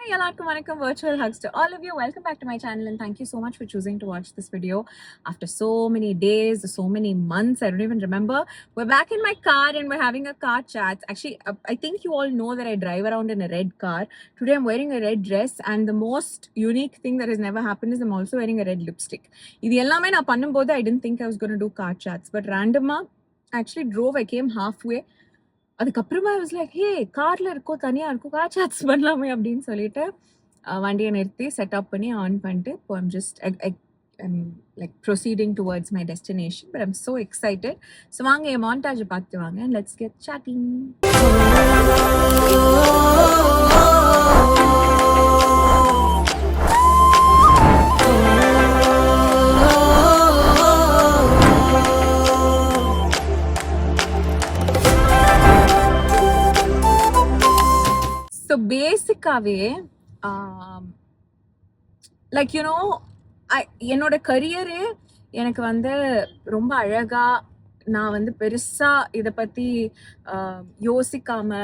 எல்லாருக்கும் வணக்கம். Virtual hugs to all of you. Welcome back to my channel and thank you so much for choosing to watch this video after so many days, so many months. I don't even remember. We're back in my car and we're having a car chat. Actually, I think you all know that I drive around in a red car. Today I'm wearing a red dress and the most unique thing that has never happened is I'm also wearing a red lipstick. இது எல்லாமே நான் பண்ணும்போது I didn't think I was going to do car chats, but randomly I actually drove. I came halfway. அதுக்கப்புறமா I was like, hey, கார்ல இருக்கோ தனியா இருக்கோ car சாட்ஸ் பண்ணலாமே அப்படின்னு சொல்லிட்டு வண்டியை நிறுத்தி செட்டப் பண்ணி ஆன் பண்ணிட்டு இப்போ I'm like proceeding towards my destination, but I'm so excited. So வாங்க என் மாண்டாஜ் பார்த்து வாங்க and let's get chatting. So பேசிக்காகவே லைக் யூனோ என்னோட கரியரே எனக்கு வந்து ரொம்ப அழகா நான் வந்து பெருசா இதை பத்தி யோசிக்காம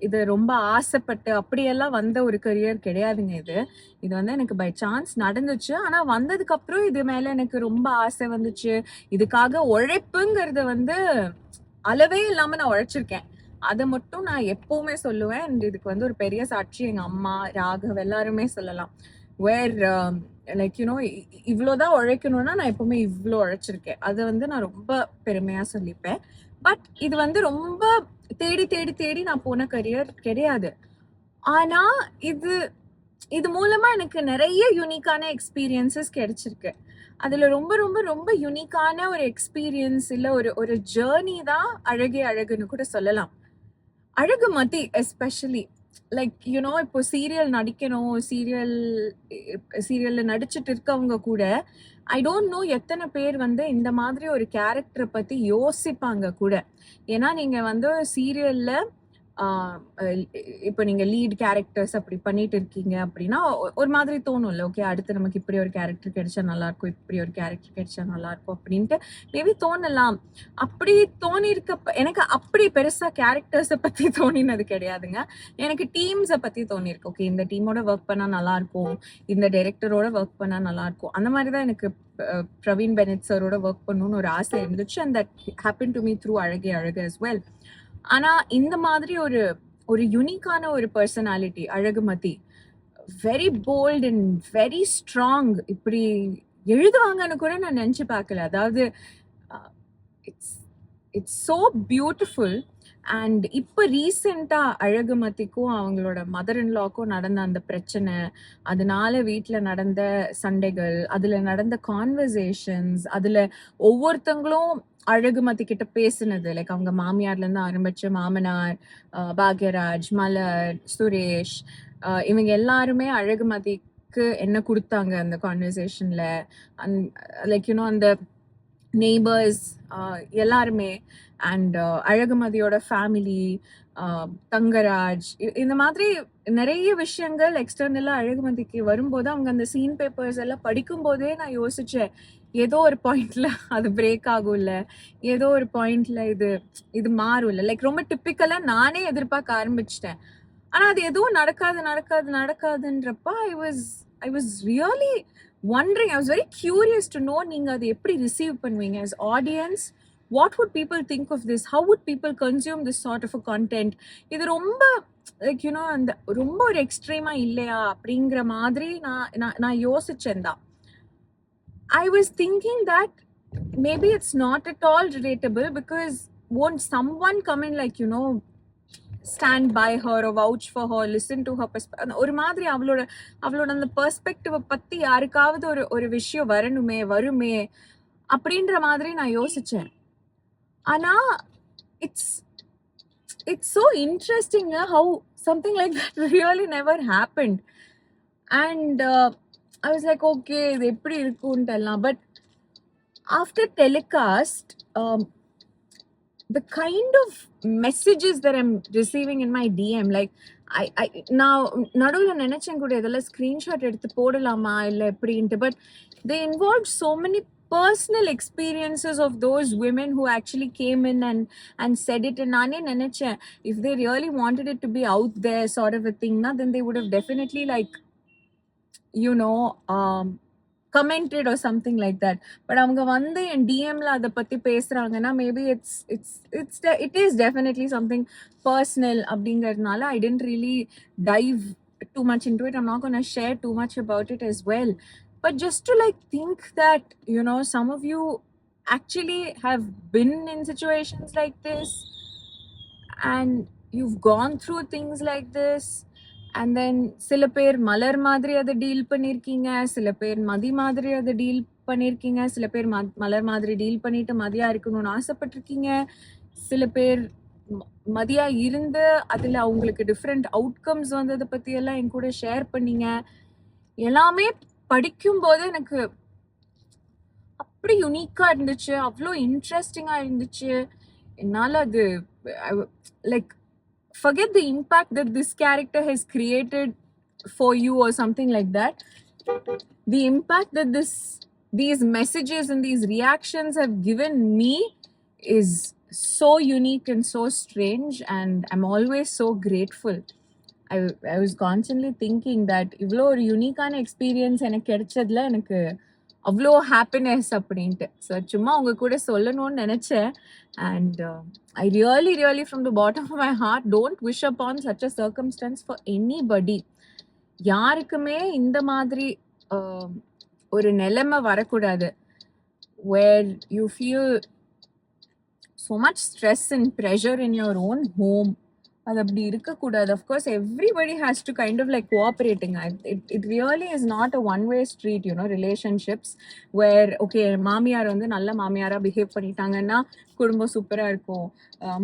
இது ரொம்ப ஆசைப்பட்டு அப்படியெல்லாம் வந்த ஒரு கரியர் கிடையாதுங்க. இது வந்து எனக்கு பை சான்ஸ் நடந்துச்சு. ஆனா வந்ததுக்கு அப்புறம் இது மேல எனக்கு ரொம்ப ஆசை வந்துச்சு. இதுக்காக உழைப்புங்கிறத வந்து அளவே இல்லாம நான் உழைச்சிருக்கேன். அதை மட்டும் நான் எப்பவுமே சொல்லுவேன். அண்ட் இதுக்கு வந்து ஒரு பெரிய சாட்சி எங்க அம்மா, ராகவ் எல்லாருமே சொல்லலாம். வேர் லைக் யூனோ இவ்வளோதான் உழைக்கணும்னா நான் எப்பவுமே இவ்வளோ உழைச்சிருக்கேன். அதை வந்து நான் ரொம்ப பெருமையா சொல்லிப்பேன். பட் இது வந்து ரொம்ப தேடி தேடி தேடி நான் போன கரியர் கிடையாது. ஆனா இது மூலமா எனக்கு நிறைய யூனிக்கான எக்ஸ்பீரியன்சஸ் கிடைச்சிருக்கு. அதுல ரொம்ப ரொம்ப ரொம்ப யூனிக்கான ஒரு எக்ஸ்பீரியன்ஸ் இல்ல ஒரு ஜேர்னி தான் அழகே அழகுன்னு கூட சொல்லலாம். அழகு மதி எஸ்பெஷலி லைக் யூனோ இப்போ சீரியல் நடிக்கணும், சீரியல்ல நடிச்சுட்டு இருக்கவங்க கூட ஐ டோன்ட் நோ எத்தனை பேர் வந்து இந்த மாதிரி ஒரு கேரக்டரை பத்தி யோசிப்பாங்க கூட. ஏன்னா நீங்க வந்து சீரியல்ல இப்போ நீங்க லீட் கேரக்டர்ஸ் அப்படி பண்ணிட்டு இருக்கீங்க அப்படின்னா ஒரு மாதிரி தோணும்ல, ஓகே அடுத்து நமக்கு இப்படி ஒரு கேரக்டர் கிடைச்சா நல்லா இருக்கும், இப்படி ஒரு கேரக்டர் கிடைச்சா நல்லா இருக்கும் அப்படின்ட்டு மேபி தோணலாம். அப்படி தோணிருக்க எனக்கு அப்படி பெருசா கேரக்டர்ஸை பத்தி தோணினது கிடையாதுங்க. எனக்கு டீம்ஸை பத்தி தோணிருக்கு. ஓகே இந்த டீமோட ஒர்க் பண்ணா நல்லா இருக்கும், இந்த டைரக்டரோட ஒர்க் பண்ணா நல்லா இருக்கும். அந்த மாதிரிதான் எனக்கு பிரவீன் பெனட் சரோட ஒர்க் பண்ணணும்னு ஒரு ஆசை இருந்துச்சு. And that happen to me through அழகே அழகு as well. ஆனா இந்த மாதிரி ஒரு யூனிக்கான ஒரு personality Azhagumathi, very bold and very strong, இப்படி எழுதுவாங்கன்னு கூட நான் நினைச்சு பார்க்கல. அதாவது இட்ஸ் சோ பியூட்டிஃபுல். அண்ட் இப்போ ரீசெண்டா அழகுமதிக்கும் அவங்களோட மதர் இன்லாக்கும் நடந்த அந்த பிரச்சனை, அதனால வீட்டில் நடந்த சண்டைகள், அதுல நடந்த கான்வர்சேஷன்ஸ், அதுல ஒவ்வொருத்தங்களும் அழகுமதி கிட்ட பேசுனது, லைக் அவங்க மாமியார்ல இருந்து ஆரம்பிச்சு மாமனார், பாக்யராஜ், மலர், சுரேஷ், இவங்க எல்லாருமே அழகுமதிக்கு என்ன கொடுத்தாங்க அந்த கான்வர்சேஷன்ல. லைக் யூனோ அந்த நெய்பர்ஸ் எல்லாருமே அண்ட் அழகுமதியோட ஃபேமிலி, தங்கராஜ், இந்த மாதிரி நிறைய விஷயங்கள் எக்ஸ்டர்னலா அழகுமதிக்கு வரும்போது அவங்க அந்த சீன் பேப்பர்ஸ் எல்லாம் படிக்கும் போதே நான் யோசிச்சேன், ஏதோ ஒரு பாயிண்ட்ல அது பிரேக் ஆகும்ல, ஏதோ ஒரு பாயிண்ட்ல இது மாறும்ல. லைக் ரொம்ப டிப்பிக்கலா நானே எதிர்பார்க்க ஆரம்பிச்சிட்டேன். ஆனா அது எதுவும் நடக்காதுன்றப்ப I was really wondering, I was very curious to know நீங்க அதை எப்படி ரிசீவ் பண்ணுவீங்க as audience. What would people think of this? How would people consume this sort of a content? இது ரொம்ப லைக் யூனோ அந்த ரொம்ப ஒரு எக்ஸ்ட்ரீமா இல்லையா அப்படிங்கிற மாதிரி நான் யோசிச்சேன் தான். I was thinking that maybe it's not at all relatable because won't someone come in like, you know, stand by her or vouch for her, listen to her perspective. ஒரு மாதிரி அவளோட அந்த பெர்ஸ்பெக்டிவை பத்தி யாருக்காவது ஒரு விஷயம் வருமே அப்படின்ற மாதிரி நான் யோசிச்சேன். ஆனா it's so interesting how something like that really never happened. And I was like, okay இது எப்படி இருக்கும்ட்டு எல்லாம். But after telecast, the kind of messages that I'm receiving in my DM, like நான் நடுவில் நினைச்சேன் கூட இதெல்லாம் ஸ்கிரீன்ஷாட் எடுத்து போடலாமா இல்லை எப்படின்ட்டு. But they involved so many personal experiences of those women who actually came in and said it. And naane nenechen, if they really wanted it to be out there sort of a thing na, then they would have definitely like, you know, commented or something like that. But அவங்க வந்து என் டிஎம்ல அதை பத்தி பேசுறாங்கன்னா maybe it is definitely something personal அப்படிங்கறதுனால I didn't really dive too much into it. I'm not going to share too much about it as well, but just to like think that, you know, some of you actually have been in situations like this and you've gone through things like this. And then சில பேர் மலர் மாதிரி அதை deal பண்ணிருக்கீங்க, சில பேர் மதி மாதிரி அதை deal பண்ணிருக்கீங்க, சில பேர் மலர் மாதிரி டீல் பண்ணிட்டு மதியா இருக்கணும்னு ஆசைப்பட்டிருக்கீங்க, சில பேர் மதியா இருந்து அதுல அவங்களுக்கு டிஃப்ரெண்ட் அவுட்கம்ஸ் வந்ததை பத்தி எல்லாம் என் கூட ஷேர் பண்ணீங்க. எல்லாமே படிக்கும் போது எனக்கு அப்படி யூனிக்கா இருந்துச்சு, அவ்வளோ இன்ட்ரெஸ்டிங்கா இருந்துச்சு. என்னால அது like forget the impact that this character has created for you or something like that. The impact that these messages and these reactions have given me is so unique and so strange, and I'm always so grateful. I was constantly thinking that இவ்வளோ ஒரு யூனிக்கான experience எனக்கு கிடைச்சதுல எனக்கு அவ்வளோ happiness அப்படின்ட்டு. So சும்மா உங்க கூட சொல்லணும்னு நினைச்சேன். And I really, really from the bottom of my heart don't wish upon such a circumstance for anybody. யாருக்குமே இந்த மாதிரி ஒரு நிலைமை வரக்கூடாது where you feel so much stress and pressure in your own home. அது அப்படி இருக்கக்கூடாது. Of course, everybody has to kind of like cooperating. It really is not a one-way street, you know, relationships where, okay, மாமியார் வந்து நல்ல மாமியாரா behave பண்ணிட்டாங்கன்னா குடும்பம் சூப்பரா இருக்கும்,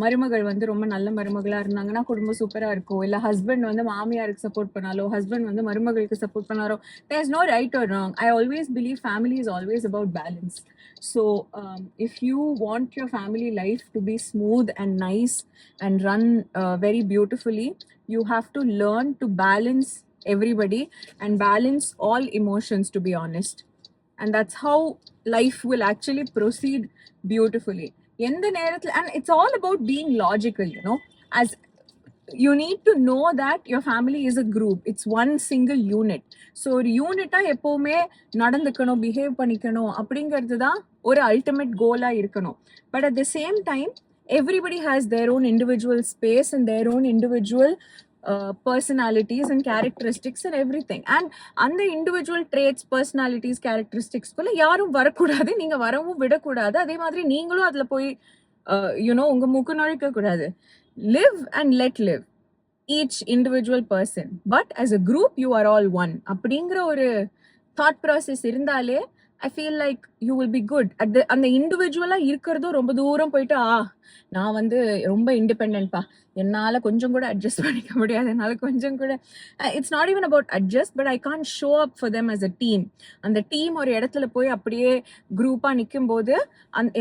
மருமகள் வந்து ரொம்ப நல்ல மருமகளா இருந்தாங்கன்னா குடும்பம் சூப்பரா இருக்கும், இல்ல ஹஸ்பண்ட் வந்து மாமியாருக்கு சப்போர்ட் பண்ணாலோ ஹஸ்பண்ட் வந்து மருமகளுக்கு சப்போர்ட் பண்ணாரோ, there is no right or wrong. I always believe family is always about balance. So if you want your family life to be smooth and nice and run very beautifully, you have to learn to balance everybody and balance all emotions, to be honest. And that's how life will actually proceed beautifully. எந்த நேரத்துல, and it's all about being logical, you know, as you need to know that your family is a group, it's one single unit. So ஒரு யூனிட்டா எப்பவுமே நடந்துக்கணும், behave பண்ணிக்கணும் அப்படிங்கிறது தான் ஒரு ultimate Cola இருக்கணும். But at the same time everybody has their own individual space and their own individual personalities and characteristics and everything. And அந்த individual traits, personalities, characteristics குள்ள யாரும் வரக்கூடாது, நீங்க வரவும் விடக்கூடாது. அதே மாதிரி நீங்களும் அதுல போய் யூனோ உங்க மூக்கு நுழைக்க கூடாது. Live and let live each individual person, but as a group you are all one. அப்படிங்கிற ஒரு தாட் ப்ராசஸ் இருந்தாலே I feel like you will be good. அந்த இண்டிவிஜுவலா இருக்கிறதும் ரொம்ப தூரம் போயிட்டு நான் வந்து ரொம்ப இண்டிபெண்டன்ட்பா, என்னால கொஞ்சம் கூட அட்ஜஸ்ட் பண்ணிக்க முடியாது, என்னால கொஞ்சம் கூட it's not even about adjust, but I can't show up for them as a team. அந்த டீம் ஒரு இடத்துல போய் அப்படியே குரூப்பா நிற்கும் போது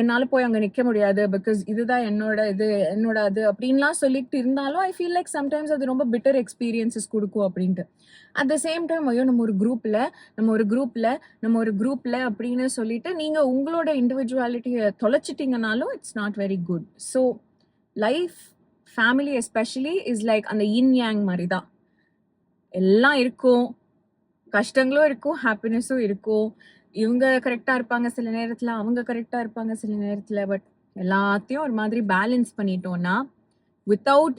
என்னால போய் அங்க நிக்க முடியாது, பிகாஸ் இதுதான் என்னோட அது அப்படின்லாம் சொல்லிட்டு இருந்தாலும் ஐ ஃபீல் லைக் சம்டைம்ஸ் அது ரொம்ப பிட்டர் எக்ஸ்பீரியன்சஸ் கொடுக்கும் அப்படின்ட்டு. அட் த சேம் டைம் ஐயோ நம்ம ஒரு குரூப்ல அப்படின்னு சொல்லிட்டு நீங்க உங்களோட இண்டிவிஜுவாலிட்டியை தொலைச்சிட்டீங்கனாலும் it's not very good. So life, family especially is like அந்த இன் யாங் மாதிரி தான். எல்லாம் இருக்கும், கஷ்டங்களும் இருக்கும், ஹாப்பினஸும் இருக்கும். இவங்க கரெக்டாக இருப்பாங்க சில நேரத்தில், அவங்க கரெக்டாக இருப்பாங்க சில நேரத்தில். பட் எல்லாத்தையும் ஒரு மாதிரி பேலன்ஸ் பண்ணிட்டோம்னா, without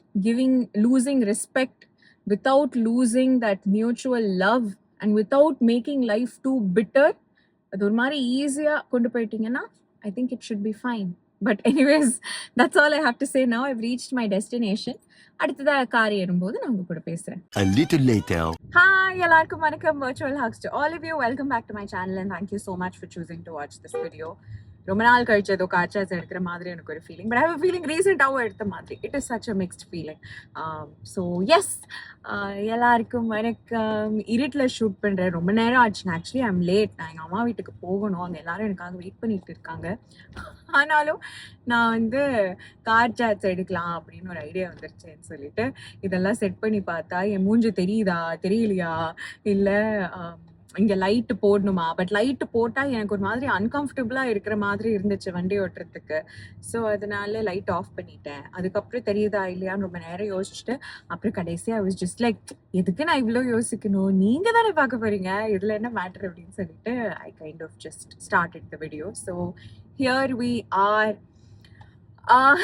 losing respect, without losing that mutual love, and without making life too bitter, அது ஒரு மாதிரி ஈஸியா கொண்டு போயிட்டீங்கன்னா I think it should be fine. But anyways, that's all I have to say now. I've reached my destination. அடுத்ததா car ஏறும்போது நான் உங்க கூட பேசுறேன். A little later. Hi, எல்லாருக்கும் வணக்கம். Virtual hugs to all of you. Welcome back to my channel and thank you so much for choosing to watch this video. ரொம்ப நாள் கழிச்சு ஏதோ கார்சாஸ் எடுக்கிற மாதிரி எனக்கு ஒரு feeling, but I have feeling ரீசெண்டாகவும் எடுத்த மாதிரி. It is such a mixed feeling. So yes, எல்லாருக்கும் வணக்கம். இருட்டில் ஷூட் பண்ணுறேன், ரொம்ப நேரம் ஆச்சுங்க. Actually I am late. நான் எங்கள் அம்மா வீட்டுக்கு போகணும், அங்கே எல்லாரும் எனக்காக வெயிட் பண்ணிட்டு இருக்காங்க. ஆனாலும் நான் வந்து கார் சாட்ஸ் எடுக்கலாம் அப்படின்னு ஒரு ஐடியா வந்துருச்சேன்னு சொல்லிட்டு இதெல்லாம் செட் பண்ணி பார்த்தா என் மூஞ்சி தெரியுதா தெரியலையா, இல்லை இங்க லைட் போடணுமா, பட் லைட் போட்டா எனக்கு ஒரு மாதிரி அன்கம்ஃபர்டபுளா இருக்கிற மாதிரி இருந்துச்சு வண்டி ஓட்டுறதுக்கு. ஸோ அதனால லைட் ஆஃப் பண்ணிட்டேன். அதுக்கப்புறம் தெரியுதா இல்லையான்னு ரொம்ப நேரம் யோசிச்சுட்டு அப்புறம் கடைசியா ஐ வாஸ் ஜஸ்ட் லைக், எதுக்கு நான் இவ்ளோ யோசிக்கணும், நீங்க தானே பார்க்க போறீங்க, இதுல என்ன மேட்டர் அப்படின்னு சொல்லிட்டு I kind of just started the video. So here we are. uh,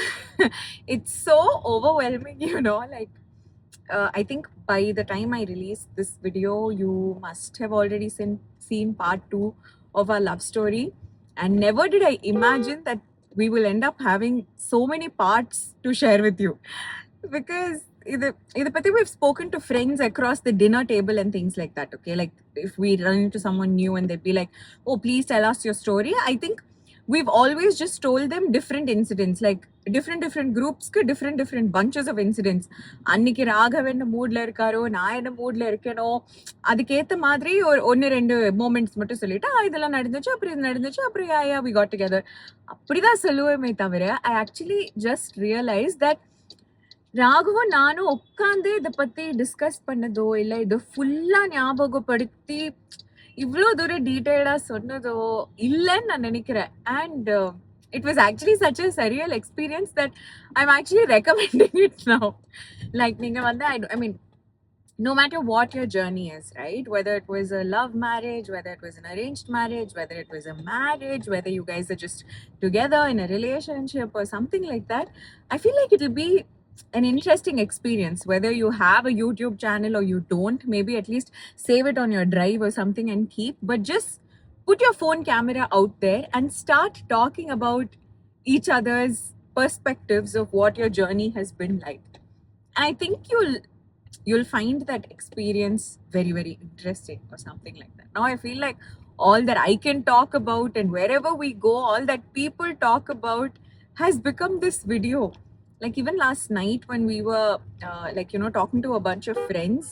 it's so overwhelming, like I think by the time I release this video, you must have already seen part 2 of our love story. And never did I imagine that we will end up having so many parts to share with you. Because either we've spoken to friends across the dinner table and things like that, okay? Like if we run into someone new and they'd be like, oh, please tell us your story. I think we've always just told them different incidents, like different groups க்கு different bunches of incidents. அன்னைக்கு ராகவ் என்ன மூட்ல இருக்காரோ, நான் என்ன மூட்ல இருக்கேனோ, அதுக்கேத்த மாதிரி ஒன்னு ரெண்டு மூமெண்ட்ஸ் மட்டும் சொல்லிட்டு இதெல்லாம் நடந்துச்சு, அப்புறம் இது நடந்துச்சு, அப்புறம் யா we got together அப்படிதான் சொல்லுவேமே தவிர I actually just realized that ராகவும் நானும் உட்காந்து இதை பத்தி டிஸ்கஸ் பண்ணதோ இல்லை இதை ஃபுல்லா ஞாபகப்படுத்தி இவ்வளோ தூரம் டீட்டெயில்டா சொன்னதோ இல்லைன்னு நான் நினைக்கிறேன். And it was actually such a surreal experience that I'm actually recommending it now. Like நீங்க வந்து I mean, no matter what your journey is, right? Whether it was a love marriage, whether it was an arranged marriage, whether it was a marriage, whether you guys are just together in a relationship or something like that, I feel like it'll be an interesting experience. Whether you have a YouTube channel or you don't, maybe at least save it on your drive or something and keep, but just put your phone camera out there and start talking about each other's perspectives of what your journey has been like. And I think you'll find that experience very interesting or something like that. Now I feel like all that I can talk about and wherever we go, all that people talk about has become this video. Like even last night when we were talking to a bunch of friends,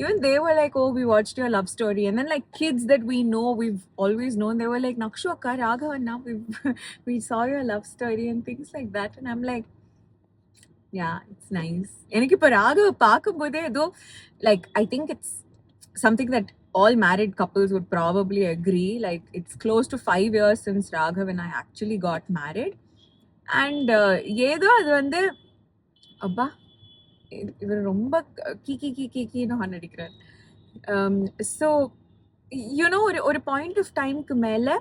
even they were like, oh, we watched your love story. And then like kids that we know, we've always known, they were like, Nakshu akka, Raghavan, now we saw your love story and things like that. And I'm like, yeah, it's nice. எனக்கு இப்போ ராகவ பார்க்கும்போதே ஏதோ like I think it's something that all married couples would probably agree. Like it's close to 5 years since Raghav and I actually got married. And ஏதோ அது வந்து அப்பா இவர் ரொம்ப கீன்னு ஹார்ன் அடிக்கிறார். ஸோ ஒரு பாயிண்ட் ஆஃப் டைம்க்கு மேலே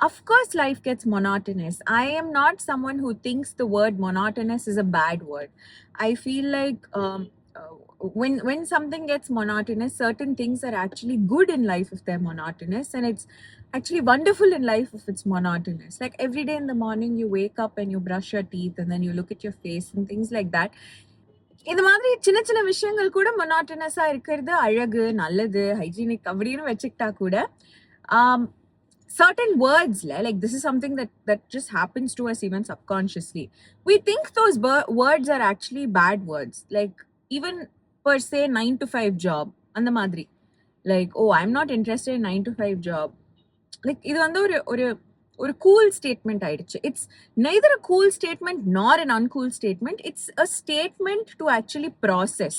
of course life gets monotonous. I am not someone who thinks the word monotonous is a bad word. I feel like when something gets monotonous, certain things are actually good in life if they're monotonous, and it's actually wonderful in life if it's monotonous. Like every day in the morning you wake up and you brush your teeth and then you look at your face and things like that. இந்த மாதிரி சின்ன சின்ன விஷயங்கள் கூட மொனாட்டனஸா இருக்கிறது அழகு, நல்லது, hygienic அப்படின்னு வச்சுக்கிட்டா கூட certain words, like this is something that just happens to us even subconsciously. We think those words are actually bad words. Like even per se 9 to 5 job and the madri, like, oh, I'm not interested in 9 to 5 job. Like இது வந்து ஒரு cool statement ஆயிடுச்சு. It's neither a cool statement nor an uncool statement. It's a statement to actually process.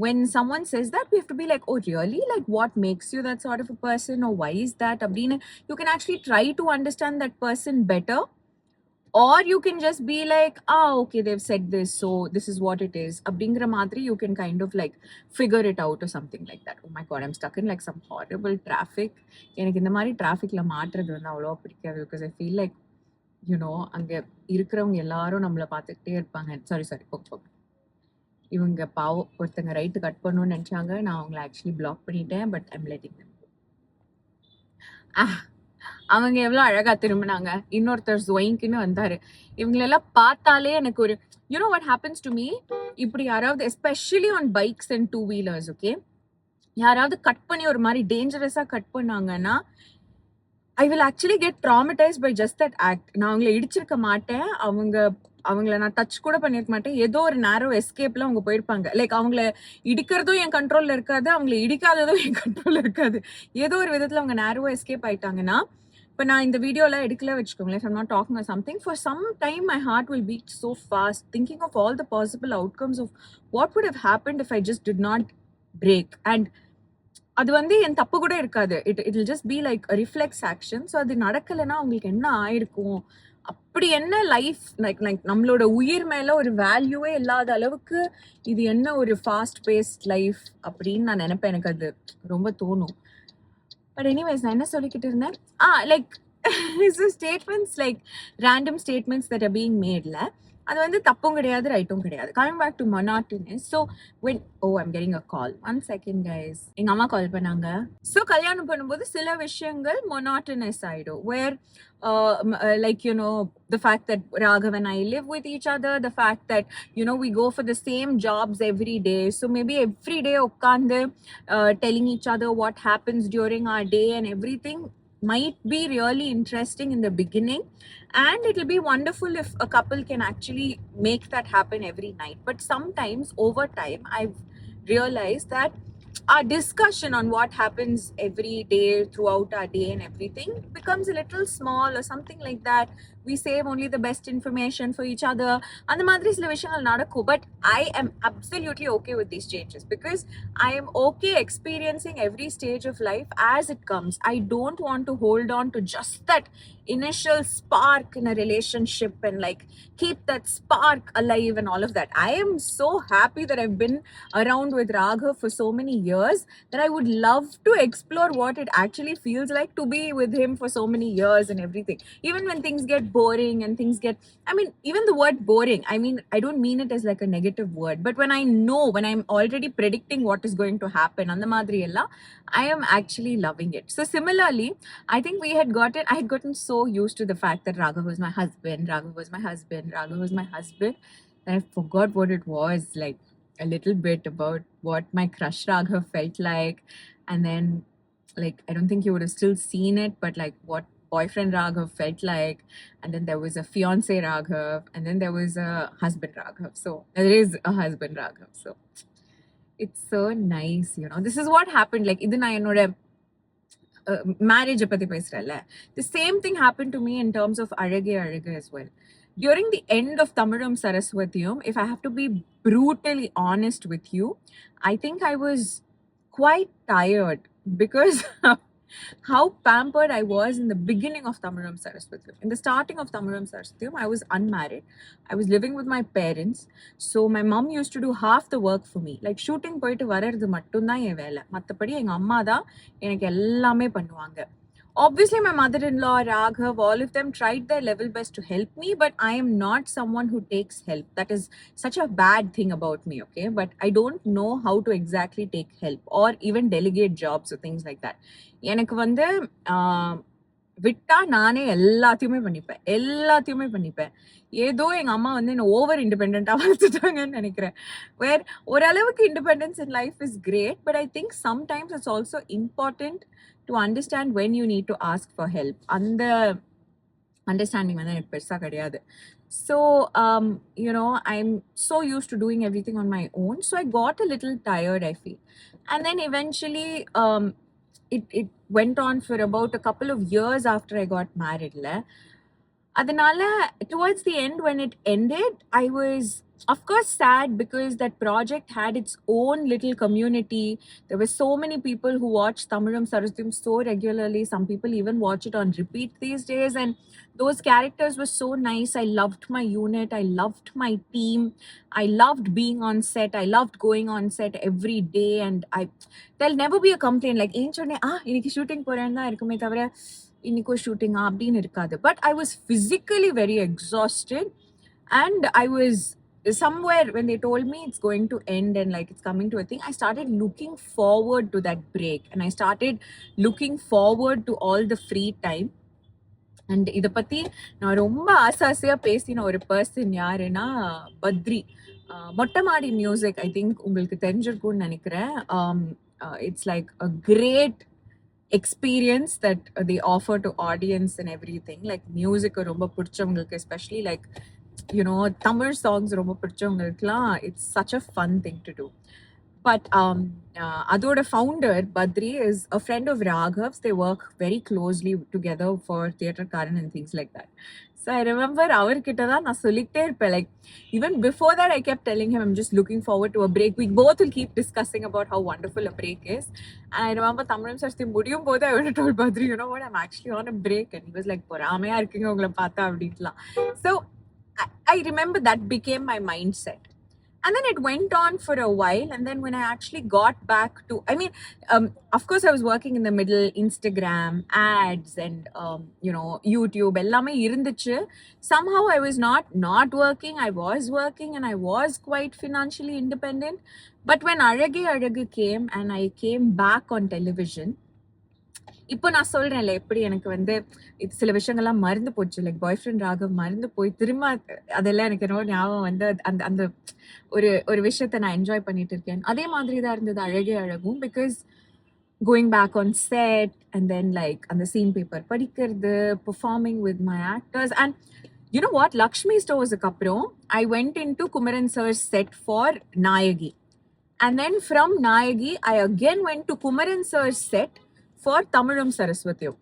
When someone says that, we have to be like, oh, really? Like, what makes you that sort of a person? Or why is that? You can actually try to understand that person better. Or you can just be like, okay, they've said this, so this is what it is. Abdingra madri, you can kind of like figure it out or something like that. Oh my God, I'm stuck in like some horrible traffic. எனக்கு இந்த மாதிரி டிராஃபிக்ல மாட்டுறது வந்து அவ்வளோ பிடிக்காது. Because I feel like அங்கே இருக்கிறவங்க எல்லாரும் நம்மளை பார்த்துக்கிட்டே இருப்பாங்க. சாரி போங்க. இவங்க பாவம் ஒருத்தங்க ரைட்டு கட் பண்ணணும்னு நினச்சாங்க. நான் அவங்கள ஆக்சுவலி பிளாக் பண்ணிட்டேன். But I'm letting them. அவங்க எவ்வளோ அழகா திரும்பினாங்க. இன்னொருத்தர் ஜொயிங்க்குன்னு வந்தாரு. இவங்களெல்லாம் பார்த்தாலே எனக்கு ஒரு what happens to me, இப்படி யாராவது especially on bikes and 2-wheelers, okay, யாராவது கட் பண்ணி ஒரு மாதிரி டேஞ்சரஸாக கட் பண்ணாங்கன்னா I will actually get traumatised by just that act. நான் அவங்கள இடிச்சிருக்க மாட்டேன், அவங்கள நான் டச் கூட பண்ணிருக்க மாட்டேன். ஏதோ ஒரு நேரோ எஸ்கேப்ல அவங்க போயிருப்பாங்க. லைக் அவங்கள இடிக்கிறதும் என் கண்ட்ரோல்ல இருக்காது, அவங்கள இடிக்காததும் என் கண்ட்ரோல்ல இருக்காது. ஏதோ ஒரு விதத்துல அவங்க நேரோ எஸ்கேப் ஆயிட்டாங்கன்னா, இப்போ நான் இந்த வீடியோலாம் எடுக்கல வச்சுக்கோங்களேன், I'm not talking or something, for some time my heart will beat so fast thinking of all the possible outcomes of what would have happened if I just did not break. And அது வந்து என் தப்பு கூட இருக்காது. It will just be like a reflex action. So அது நடக்கலைன்னா அவங்களுக்கு என்ன ஆயிருக்கும்? அப்படி என்ன லைஃப் லைக் லைக் நம்மளோட உயிர் மேல ஒரு வேல்யூவே இல்லாத அளவுக்கு இது என்ன ஒரு ஃபாஸ்ட் பேஸ்ட் லைஃப் அப்படின்னு நான் நினைப்பேன். எனக்கு அது ரொம்ப தோணும். பட் எனிவேஸ் நான் என்ன சொல்லிக்கிட்டு இருந்தேன்? Like statements like random statements that are being மேட்ல அது வந்து தப்பும் கிடையாது, ரைட்டும் கிடையாது. Coming back to monotonous. So when I'm getting a call. One second guys. எங்க அம்மா கால் பண்ணாங்க. ஸோ கல்யாணம் பண்ணும்போது சில விஷயங்கள் monotonous ஆயிடும். Where like the fact that Raghav and I live with each other, the fact that we go for the same jobs every day. So maybe every day உட்காந்து telling each other what happens during our day and everything might be really interesting in the beginning, and it'll be wonderful if a couple can actually make that happen every night. But sometimes over time I've realized that our discussion on what happens every day throughout our day and everything becomes a little small or something like that. We save only the best information for each other and the madri sila vishayangal nadakku. But I am absolutely okay with these changes because I am okay experiencing every stage of life as it comes. I don't want to hold on to just that initial spark in a relationship and like keep that spark alive and all of that. I am so happy that I've been around with Raghav for so many years that I would love to explore what it actually feels like to be with him for so many years and everything. Even when things get boring and things get, I mean, even the word boring, I mean, I don't mean it as like a negative word, but when I'm already predicting what is going to happen, and the madri ella, I am actually loving it. So similarly, I think I had gotten so used to the fact that Raghav was my husband, Raghav was my husband, Raghav was my husband, that I forgot what it was like a little bit about what my crush Raghav felt like. And then like I don't think you would have still seen it, but like what boyfriend Raghav felt like. And then there was a fiance Raghav, and then there was a husband Raghav. So there is a husband Raghav. So it's so nice. This is what happened. Like idu na enoda marriage பத்தி பேசுறேன்ல, the same thing happened to me in terms of Azhage Azhage as well. During the end of Tamirum Saraswathiyum, if I have to be brutally honest with you, I think I was quite tired because how pampered I was in the beginning of Tamirum Saraswathiyum. In the starting of Tamirum Saraswathiyum, I was unmarried. I was living with my parents. So my mom used to do half the work for me. Like shooting போயிட்டு வர்றது மட்டும்தான் என் வேலை. மற்றபடி எங்க அம்மா தான் எனக்கு எல்லாமே பண்ணுவாங்க. Obviously, my mother-in-law, Raghav, all of them tried their level best to help me, but I am not someone who takes help. That is such a bad thing about me, okay? But I don't know how to exactly take help or even delegate jobs or things like that. எனக்கு வந்து விட்டா நானே எல்லாத்தையுமே பண்ணிப்பேன். ஏதோ எங்க அம்மா வந்து என்ன ஓவர் இண்டிபெண்டா வளர்த்துட்டாங்கன்னு நினைக்கிறேன். வேர் ஓரளவுக்கு independence in life is great, but I think sometimes it's also important to understand when you need to ask for help. அந்த அண்டர்ஸ்டாண்டிங் வந்து எனக்கு பெருசா கிடையாது. So I'm so used to doing everything on my own, so I got a little tired, I feel. And then eventually it went on for about a couple of years after I got married. Adanala, towards the end, when it ended, I was of course sad because that project had its own little community. There were so many people who watched Tamirum Saraswathiyum so regularly. Some people even watch it on repeat these days, and those characters were so nice. I loved my unit, I loved my team, I loved being on set, I loved going on set every day, and there'll never be a complaint like இன்னைக்கு shooting போறேன்னு தான் இருக்குமே தவிர இன்னைக்கோ ஷூட்டிங்கா அப்படின்னு இருக்காது. But I was physically very exhausted, and I was somewhere when they told me it's going to end and like it's coming to a thing, I started looking forward to that break, and I started looking forward to all the free time. And இதை பற்றி நான் ரொம்ப ஆசாசியாக பேசின ஒரு person யாருன்னா பத்ரி. மொட்டை மாடி music I think உங்களுக்கு தெரிஞ்சிருக்கும்னு நினைக்கிறேன். It's like a great experience that they offer to audience and everything. Like music ரொம்ப பிடிச்சவங்களுக்கு, especially like Tamil songs ரொம்ப பிடிச்சவங்களுக்குலாம் it's such a fun thing to do. But அதோட founder Badri is a friend of Raghav's. They work very closely together for Theatre Karan and things like that. So I remember அவர்கிட்ட தான் நான் சொல்லிட்டே இருப்பேன். Like even before that, I kept telling him I'm just looking forward to a break. We both will keep discussing about how wonderful a break is. And I remember Tamilam Sarthi முடியும் போது I would have told Badri, you know what, I'm actually on a break. And he was like, பொறாமையா இருக்கீங்க உங்களை பார்த்தா அப்படின்ட்டுலாம். So I remember that became my mindset. And then it went on for a while. And then when I actually got back to, I mean, of course, I was working in the middle, Instagram, ads, and, YouTube. எல்லாமே இருந்துச்சு. Somehow I was not working. I was working and I was quite financially independent. But when Azhage Azhagu came and I came back on television, இப்போ நான் சொல்றேன்ல எப்படி எனக்கு வந்து இது சில விஷயங்கள்லாம் மறந்து போச்சு. லைக் பாய் ஃப்ரெண்ட் ராகவ் மறந்து போய் திரும்ப அதெல்லாம் எனக்கு ரொம்ப ஞாபகம் வந்து அந்த அந்த ஒரு விஷயத்த நான் என்ஜாய் பண்ணிட்டு இருக்கேன். அதே மாதிரி தான் இருந்தது அழகே அழகும். Because going back on set and then like அந்த சீன் பேப்பர் படிக்கிறது, performing with my actors. And you know what, Lakshmi ஸ்டோர்ஸுக்கு அப்புறம் I went in to Kumaran sir's set for Nayagi. And then from Nayagi, I again went to Kumaran sir's set for Tamilam Saraswathiyam.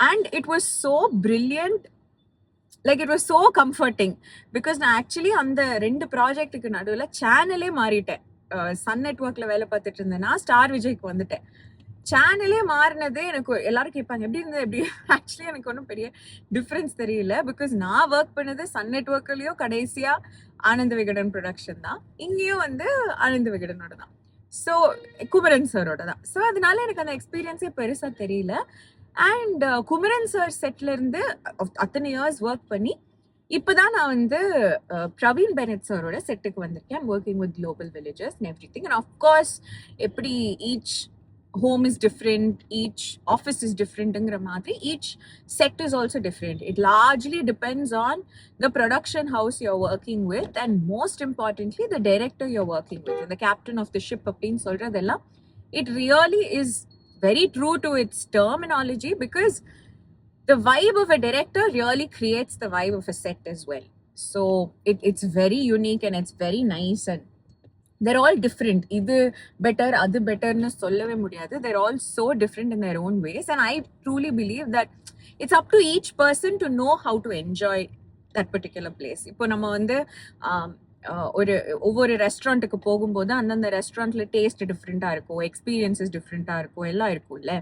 And it was so brilliant. Like it was so comforting. Because நான் actually அந்த 2 ப்ராஜெக்ட்டுக்கு நடுவில் சேனலே மாறிட்டேன். Sun நெட்ஒர்க்கில் வேலை பார்த்துட்டு இருந்தேன்னா star விஜய்க்கு வந்துட்டேன். சேனலே மாறினதே எனக்கு எல்லாரும் கேட்பாங்க எப்படி இருந்தது எப்படி. ஆக்சுவலி எனக்கு ஒன்றும் பெரிய டிஃப்ரென்ஸ் தெரியல. பிகாஸ் நான் ஒர்க் பண்ணது சன் நெட்ஒர்க்லேயும் கடைசியாக ஆனந்த விகடன் ப்ரொடக்ஷன் தான், இங்கேயும் வந்து ஆனந்த விகடனோட தான், ஸோ குமரன் சரோட தான். ஸோ அதனால எனக்கு அந்த எக்ஸ்பீரியன்ஸே பெருசாக தெரியல. அண்ட் குமரன் சார் செட்லேருந்து அத்தனை இயர்ஸ் ஒர்க் பண்ணி இப்போதான் நான் வந்து பிரவீன் பெனட் சரோட செட்டுக்கு வந்திருக்கேன். Working with global villages and every thing. And of course எப்படி each home is different, each office is different, each set is also different. It largely depends on the production house you're working with, and most importantly the director you're working with, and the captain of the ship appdin solradella. It really is very true to its terminology, because the vibe of a director really creates the vibe of a set as well. So it's very unique and it's very nice, and they're all different. Idu better, adu better nu sollave mudiyadhu. They're all so different in their own ways, and I truly believe that it's up to each person to know how to enjoy that particular place. இப்போ நம்ம வந்து ஒவ்வொரு ரெஸ்டாரண்ட்டுக்கு போகும்போது அந்தந்த ரெஸ்டாரண்ட்ல taste டிஃப்ரெண்ட்டாக இருக்கும், எக்ஸ்பீரியன்ஸஸ் டிஃப்ரெண்ட்டாக இருக்கும், எல்லாம் இருக்கும்ல.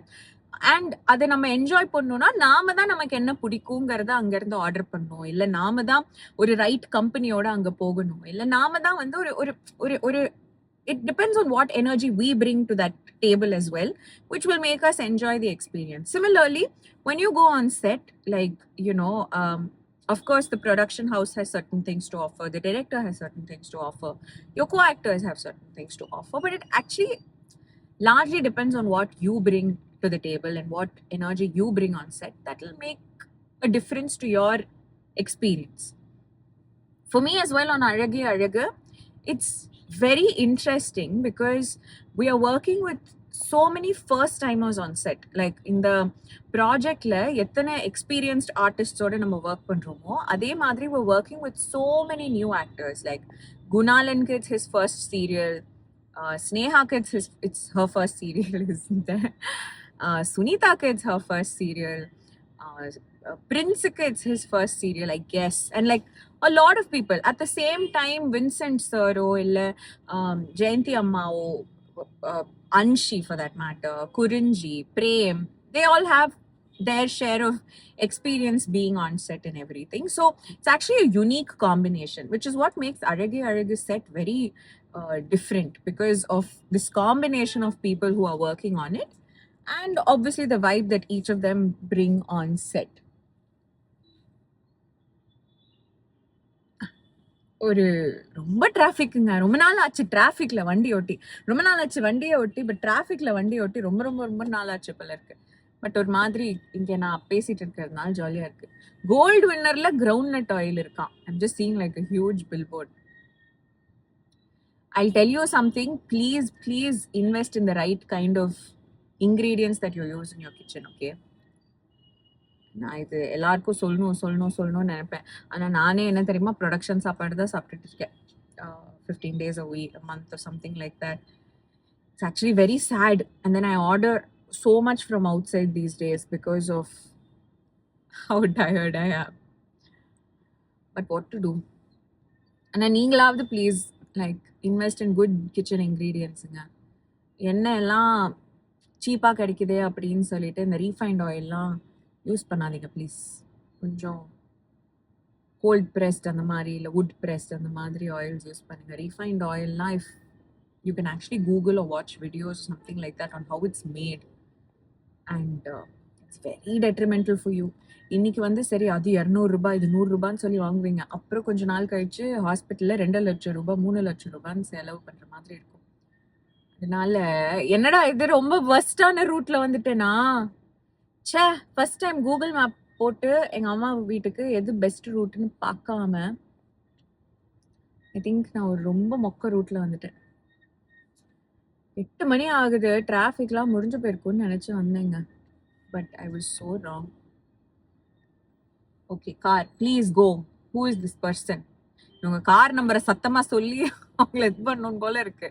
அண்ட் அதை நம்ம என்ஜாய் பண்ணோம்னா நாம தான் நமக்கு என்ன பிடிக்குங்கிறத அங்கேருந்து ஆர்டர் பண்ணணும், இல்லை நாம தான் ஒரு ரைட் கம்பெனியோட அங்கே போகணும், இல்லை நாம தான் வந்து ஒரு ஒரு ஒரு ஒரு it depends on what energy we bring to that table as well, which will make us enjoy the experience. Similarly, when you go on set, like, of course, the production house has certain things to offer, the director has certain things to offer, your co-actors have certain things to offer, but it actually largely depends on what you bring to the table and what energy you bring on set. That will make a difference to your experience. For me as well on Azhage Azhagu, it's very interesting because we are working with so many first timers on set. Like in the project la எத்தனை experienced artists oda நம்ம work பண்றோமோ அதே மாதிரி we're working with so many new actors. Like Gunalan kids, his first serial, Sneha kids, it's her first serial, isn't there? Sunita kids, her first serial. Prince kids, his first serial, I guess. And like a lot of people at the same time, Vincent sir illa Jayanti amma, Anshi for that matter, Kurinji, Prem, they all have their share of experience being on set and everything. So it's actually a unique combination, which is what makes Azhage Azhagu set very different, because of this combination of people who are working on it, and obviously the vibe that each of them bring on set. ஒரு ரொம்ப டிராஃபிக்குங்க, ரொம்ப நாள் ஆச்சு டிராஃபிக்ல வண்டி ஓட்டி, ரொம்ப நாள் ஆச்சு வண்டியை ஓட்டி, பட் டிராஃபிக்ல வண்டி ஓட்டி ரொம்ப ரொம்ப ரொம்ப நாள் ஆச்சு போல இருக்கு. பட் ஒரு மாதிரி இங்கே நான் பேசிட்டு இருக்கிறதுனால ஜாலியா இருக்கு. கோல்டு வின்னர்ல கிரவுண்ட் நட் ஆயில் இருக்கான். I'm just seeing like a huge billboard. I'll tell you something, please invest in the right kind of ingredients that you use in your kitchen, okay? நான் இது எல்லாருக்கும் சொல்லணும்னு நினைப்பேன். ஆனால் நானே என்ன தெரியுமா, ப்ரொடக்ஷன் சாப்பாடு தான் சாப்பிட்டுட்டு இருக்கேன். 15 days a week, a month or something like that. It's actually very sad. And then I order so much from outside these days because of how tired I am. But what to do? ஆனால் நீங்களாவது please like invest in good kitchen இன்க்ரீடியன்ஸுங்க. எண்ணெய் எல்லாம் சீப்பாக கிடைக்குது அப்படின்னு சொல்லிட்டு இந்த ரீஃபைண்ட் ஆயிலெலாம் யூஸ் பண்ணாதீங்க ப்ளீஸ். கொஞ்சம் கோல்ட் ப்ரெஸ்ட் அந்த மாதிரி இல்லை வுட் ப்ரெஸ்ட் அந்த மாதிரி ஆயில்ஸ் யூஸ் பண்ணுங்கள். ரீஃபைண்ட் ஆயில்னால் if you can actually Google or watch videos something like that on how it's made and it's very detrimental for you. இன்னைக்கு வந்து சரி அது 200 இது 100 சொல்லி வாங்குவீங்க. அப்புறம் கொஞ்ச நாள் கழிச்சு ஹாஸ்பிட்டலில் 2 லட்சம் ரூபாய் 3 லட்சம் ரூபான்னு செலவு பண்ணுற மாதிரி இருக்கும். அதனால என்னடா இது ரொம்ப வர்ஸ்டான ரூட்ல வந்துட்டேனா? ச்சே, ஃபர்ஸ்ட் டைம் கூகுள் மேப் போட்டு எங்கள் அம்மா வீட்டுக்கு எது பெஸ்ட் ரூட்னு பார்க்காம ஐ திங்க் நான் ஒரு ரொம்ப மொக்க ரூட்டில் வந்துட்டேன். 8 மணி ஆகுது, டிராஃபிக்லாம் முடிஞ்சு போயிருக்கும்னு நினச்சி வந்தேங்க. But I was so wrong. Okay car, please go. Who is this person? இவங்க கார் நம்பரை சத்தமாக சொல்லி அவங்கள இது பண்ணணும் போல இருக்கு.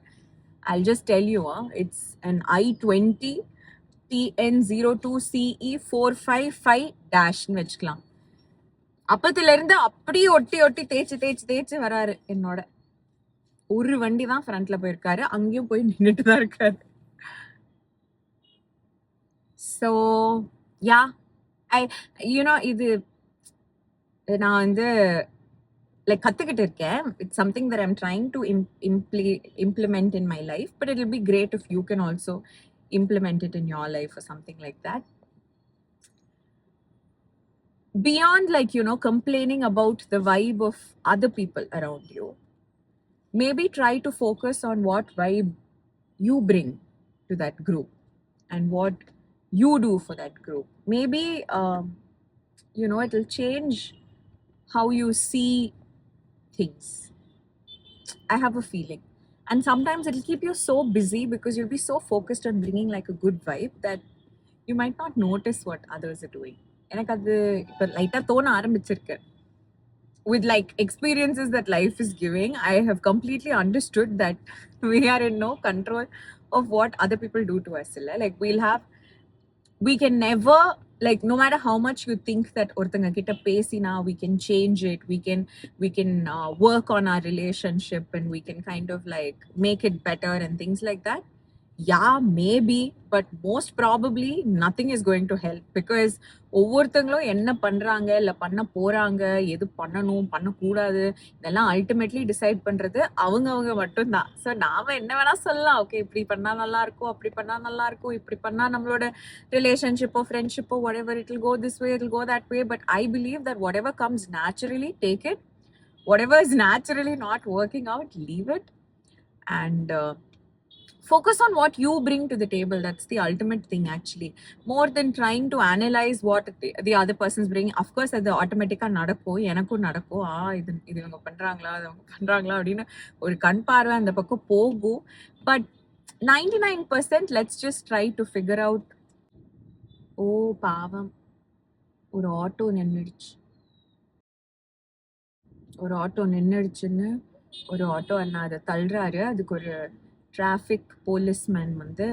I'll just tell you, it's an I-20 TN02CE455- வச்சுக்கலாம். அப்பத்துல இருந்து அப்படியே ஒட்டி தேய்ச்சி வராரு. என்னோட ஒரு வண்டி தான் ஃப்ரண்ட்ல போயிருக்காரு, அங்கேயும் போய் நின்றுட்டு தான் இருக்காரு. ஸோ யா இது நான் வந்து லைக் கற்றுக்கிட்டு இருக்கேன். It's something that I'm trying to implement in my life, but it'll be great if you can also implement it in your life or something like that. Beyond complaining about the vibe of other people around you, maybe try to focus on what vibe you bring to that group and what you do for that group. Maybe it'll change how you see things. I have a feeling. And sometimes it'll keep you so busy because you'll be so focused on bringing like a good vibe that you might not notice what others are doing. எனக்கு அது இப்போ லைட்டாக தோண ஆரம்பிச்சிருக்கு. With like experiences that life is giving, I have completely understood that we are in no control of what other people do to us. Like we can never, like no matter how much you think that orthanga kitta pesina we can change it, we can work on our relationship and we can kind of like make it better and things like that. Yeah, maybe, but most probably nothing is going to help because ஒவ்வொருத்தங்களும் என்ன பண்றாங்க இல்லை பண்ண போறாங்க, எது பண்ணணும் பண்ணக்கூடாது, இதெல்லாம் அல்டிமேட்லி டிசைட் பண்றது அவங்க மட்டும்தான். ஸோ நாம என்ன வேணா சொல்லலாம், ஓகே இப்படி பண்ணா நல்லா இருக்கும், அப்படி பண்ணா நல்லா இருக்கும், இப்படி பண்ணா நம்மளோட ரிலேஷன்ஷிப்போ ஃப்ரெண்ட்ஷிப்போ whatever, it will go this way, it will go that way. But I believe that whatever comes naturally, take it. Whatever is naturally not working out, leave it. And focus on what you bring to the table. That's the ultimate thing actually, more than trying to analyze what the other person's bringing. Of course அது ஆட்டோமேட்டிக்காக நடக்கும், எனக்கும் நடக்கும். இது இவங்க பண்ணுறாங்களா அவங்க பண்ணுறாங்களா அப்படின்னு ஒரு கண் பார்வை அந்த பக்கம் போகும். But 99% let's just try to figure out. ஓ பாவம், ஒரு ஆட்டோ நின்றுடுச்சுன்னு ஒரு ஆட்டோ அண்ணா அதை தள்ளுறாரு. அதுக்கு ஒரு டிராஃபிக் போலீஸ்மேன் வந்து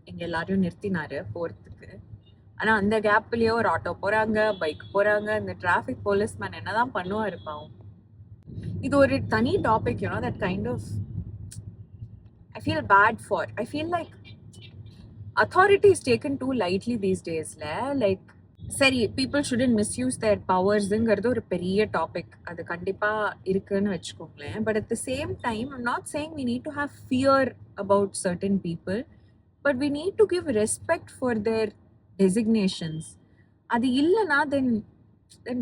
எங்கள் எல்லாரையும் நிறுத்தினாரு போகிறதுக்கு. ஆனால் அந்த கேப்லேயே ஒரு ஆட்டோ போகிறாங்க, பைக் போகிறாங்க. இந்த டிராஃபிக் போலீஸ்மேன் என்னதான் பண்ணுவார் பாவம். இது ஒரு தனி topic, that kind of I feel bad for. I feel like authority is taken too lightly these days. Like சரி, பீப்புள் ஷுடன்ட் மிஸ்யூஸ் தேர் பவர்ஸுங்கிறது ஒரு பெரிய டாபிக், அது கண்டிப்பாக இருக்குன்னு வச்சுக்கோங்களேன். But at the same time I'm not saying we need to have fear about certain people, but we need to give respect for their designations. அது இல்லைனா then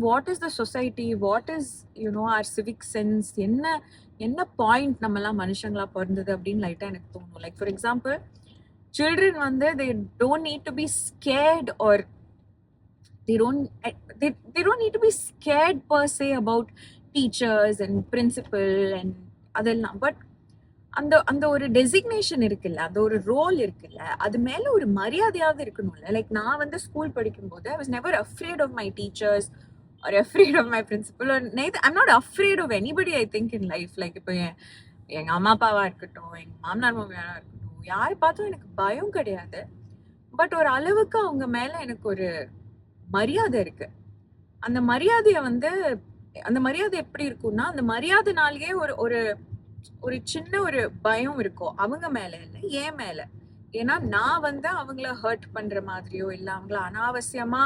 what is the society, what is R civic sense, என்ன point நம்மலாம் மனுஷங்களா பிறந்தது அப்படின்னு லைட்டாக எனக்கு தோணும். Like for example, children வந்து they don't need to be scared or they don't need to be scared per se about teachers and principal and அதெல்லாம். But அந்த ஒரு டெசிக்னேஷன் இருக்குல்ல, அந்த ஒரு ரோல் இருக்குல்ல, அது மேல ஒரு மரியாதையாவது இருக்கணும்ல. லைக் நான் வந்து ஸ்கூல் படிக்கும்போது I was never afraid of my teachers or afraid of my principal or I'm not afraid of anybody I think in life. Like இப்போ எங்க அம்மா அப்பாவா இருக்கட்டும், எங்க மாமனார் மாமியாரா இருக்கட்டும், யாரை பார்த்தும் எனக்கு பயம் கிடையாது. பட் ஒரு அளவுக்கு அவங்க மேல எனக்கு ஒரு மரியாதை இருக்கு. அந்த மரியாதையை வந்து அந்த மரியாதை எப்படி இருக்கும்னா, அந்த மரியாதைனாலேயே ஒரு ஒரு ஒரு சின்ன ஒரு பயம் இருக்கும். அவங்க மேல இல்ல, என் மேல. ஏன்னா நான் வந்து அவங்கள ஹர்ட் பண்ற மாதிரியோ, இல்ல அவங்கள அனாவசியமா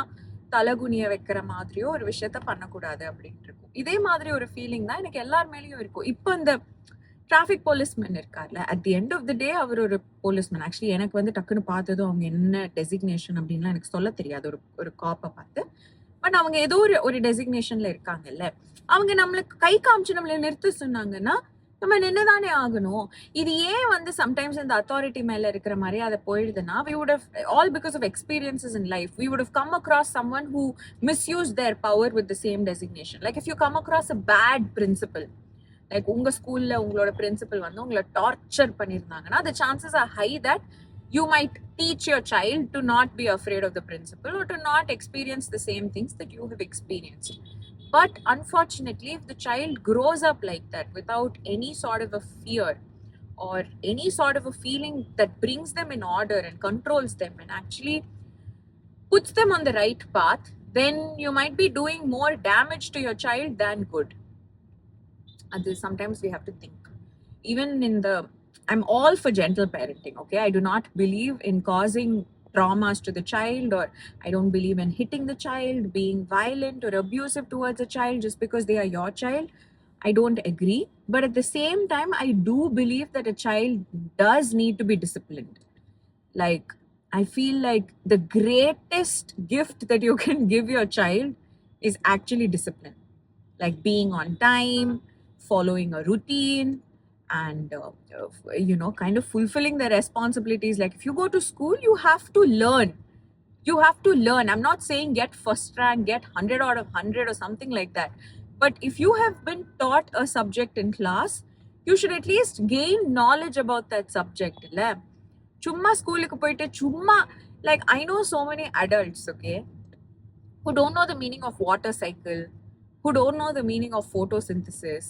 தலகுனிய வைக்கிற மாதிரியோ ஒரு விஷயத்த பண்ணக்கூடாது அப்படின்ட்டு இருக்கும். இதே மாதிரி ஒரு ஃபீலிங் தான் எனக்கு எல்லார் மேலயும் இருக்கும். இப்ப இந்த டிராஃபிக் போலீஸ்மேன் இருக்கார்ல, at the end of the day அவர் ஒரு போலீஸ்மேன். ஆக்சுவலி எனக்கு வந்து டக்குன்னு பார்த்ததும் அவங்க என்ன டெசிக்னேஷன் அப்படின்லாம் எனக்கு சொல்ல தெரியாது. ஒரு ஒரு காப்ப பார்த்து. பட் அவங்க ஏதோ ஒரு ஒரு டெசிக்னேஷன்ல இருக்காங்கல்ல. அவங்க நம்மளுக்கு கை காமிச்சு நம்மள நிறுத்த சொன்னாங்கன்னா, நம்ம நின்னுதானே ஆகணும். இது ஏன் வந்து சம்டைம்ஸ் இந்த அத்தாரிட்டி மேல இருக்கிற மரியாதை போயிடுதுன்னா, we would have all because of experiences in life, we would have come across someone who misused their power with the same designation. Like if you come across a bad principal, like உங்க ஸ்கூல்ல உங்களோட principal வந்து உங்களை torture பண்ணிருந்தாங்கன்னா, the chances are high that you might teach your child to not be afraid of the principal or to not experience the same things that you have experienced. But unfortunately, if the child grows up like that without any sort of a fear or any sort of a feeling that brings them in order and controls them and actually puts them on the right path, then you might be doing more damage to your child than good. And sometimes we have to think. Even in the, I'm all for gentle parenting, okay? I do not believe in causing traumas to the child, or I don't believe in hitting the child, being violent or abusive towards a child just because they are your child. I don't agree. But at the same time, I do believe that a child does need to be disciplined. Like, I feel like the greatest gift that you can give your child is actually discipline. Like being on time, following a routine, and kind of fulfilling their responsibilities. Like if you go to school, you have to learn. You have to learn. I'm not saying get first rank, get 100 out of 100 or something like that. But if you have been taught a subject in class, you should at least gain knowledge about that subject. Chumma school ku poite chumma, like I know so many adults, okay, who don't know the meaning of water cycle, who don't know the meaning of photosynthesis,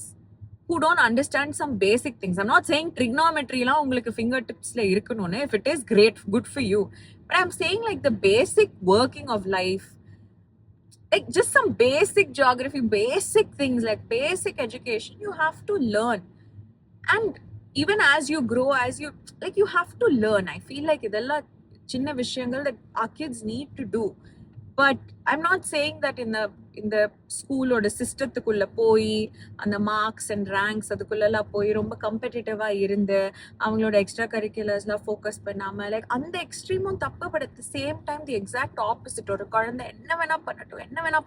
who don't understand some basic things. I'm not saying trigonometry la ungalku fingertips la irukkanonu. If it is great, good for you. But I'm saying like the basic working of life, like just some basic geography, basic things, like basic education, you have to learn. And even as you grow, as you, like you have to learn. I feel like idella chinna vishayangal that our kids need to do. But I'm not saying that in the school or the systemத்துக்குள்ள போய் அந்த marks and ranks அதுக்குள்ளெல்லாம் போய் ரொம்ப கம்பெட்டிட்டிவா இருந்து அவங்களோட extra கரிக்குலர்ஸ்லாம் focus பண்ணாம, like அந்த எக்ஸ்ட்ரீமும் தப்பு. But at the same time the exact opposite. ஒரு குழந்தை என்ன வேணா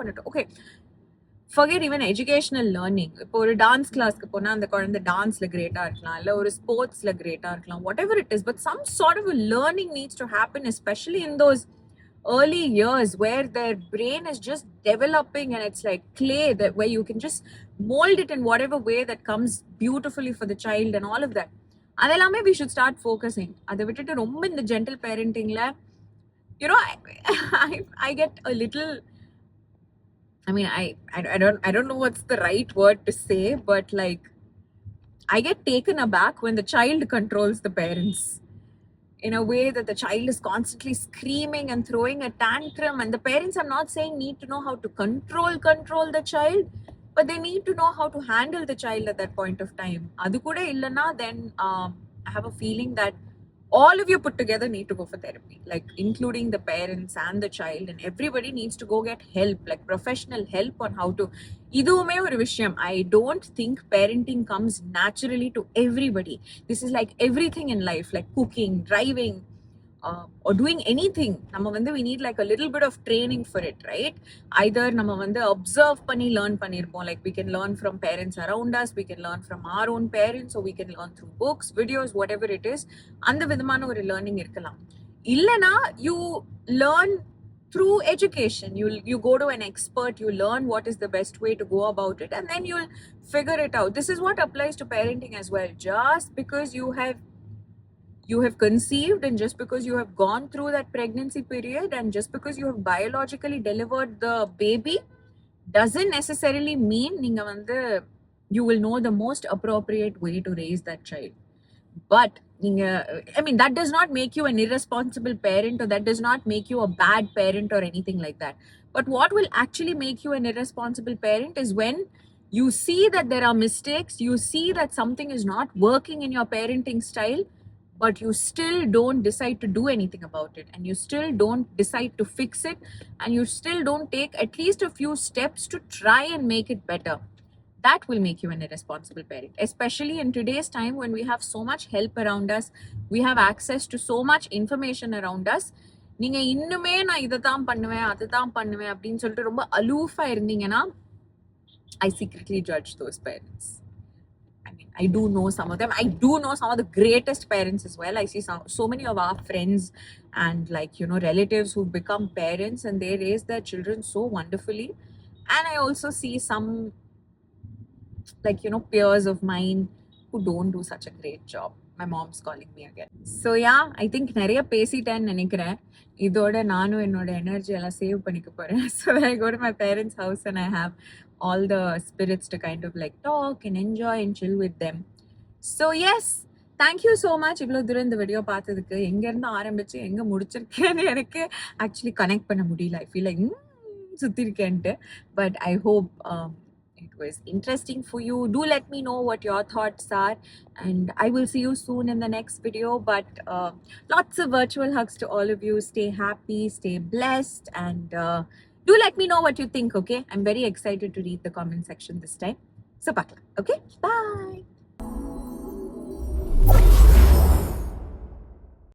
பண்ணட்டும். Okay, forget even educational learning. இப்போ ஒரு டான்ஸ் கிளாஸ்க்கு போனா அந்த குழந்தை டான்ஸ்ல கிரேட்டா இருக்கலாம், இல்ல ஒரு ஸ்போர்ட்ஸ்ல கிரேட்டா இருக்கலாம், whatever it is. But some sort of learning needs to happen, especially in those early years where their brain is just developing and it's like clay that where you can just mold it in whatever way that comes beautifully for the child and all of that. Adellame we should start focusing. Adha vittu romba in the gentle parenting la, you know, I get a little, I mean, I don't know what's the right word to say, but like I get taken aback when the child controls the parents in a way that the child is constantly screaming and throwing a tantrum, and the parents, I'm not saying need to know how to control the child, but they need to know how to handle the child at that point of time. Adu kuda illana, then I have a feeling that all of you put together need to go for therapy, like including the parents and the child, and everybody needs to go get help, like professional help on how to. Idume oru vishayam, I don't think parenting comes naturally to everybody. This is like everything in life, like cooking, driving, or doing anything. Nama vandu we need like a little bit of training for it, right? Either nama vandu observe panni learn pannirpom, like we can learn from parents around us, we can learn from our own parents, or we can learn through books, videos, whatever it is. அந்த விதமான ஒரு learning இருக்கலாம். இல்லனா you learn through education. You go to an expert, you learn what is the best way to go about it, and then you'll figure it out. This is what applies to parenting as well. Just because you have conceived, and just because you have gone through that pregnancy period, and just because you have biologically delivered the baby, doesn't necessarily mean you will know the most appropriate way to raise that child. But I mean, that does not make you an irresponsible parent, or that does not make you a bad parent or anything like that. But what will actually make you an irresponsible parent is when you see that there are mistakes, you see that something is not working in your parenting style, but you still don't decide to do anything about it, and you still don't decide to fix it, and you still don't take at least a few steps to try and make it better. That will make you an irresponsible parent, especially in today's time when we have so much help around us, we have access to so much information around us. நீங்க இன்னுமே நான் இதை தான் பண்ணுவேன் அதை தான் பண்ணுவேன் அப்படின்னு சொல்லிட்டு ரொம்ப அலூஃபா இருந்தீங்கன்னா, I secretly judge those parents. I mean, I do know some of them. I do know some of the greatest parents as well. I see so many of our friends and, like, you know, relatives who become parents and they raise their children so wonderfully. And I also see some, like, you know, peers of mine who don't do such a great job. My mom's calling me again. So yeah, I think நிறைய பேசிட்டேன்னு நினைக்கிறேன். இதோட நானும் என்னோட energy எல்லாம் save பண்ணிக்க போறேன். So that I go to my parents' house and I have all the spirits to kind of like talk and enjoy and chill with them. So yes, thank you so much. இவ்வளோ தூரம் இந்த video பார்த்ததுக்கு. எங்கேருந்து ஆரம்பிச்சு எங்கே முடிச்சிருக்கேன்னு எனக்கு actually connect பண்ண முடியல. I feel like சுற்றி இருக்கேன்ட்டு. But I hope it was interesting for you. Do let me know what your thoughts are, and I will see you soon in the next video. But lots of virtual hugs to all of you. Stay happy, stay blessed, and do let me know what you think, okay? I'm very excited to read the comment section this time. So, pakla, okay? Bye.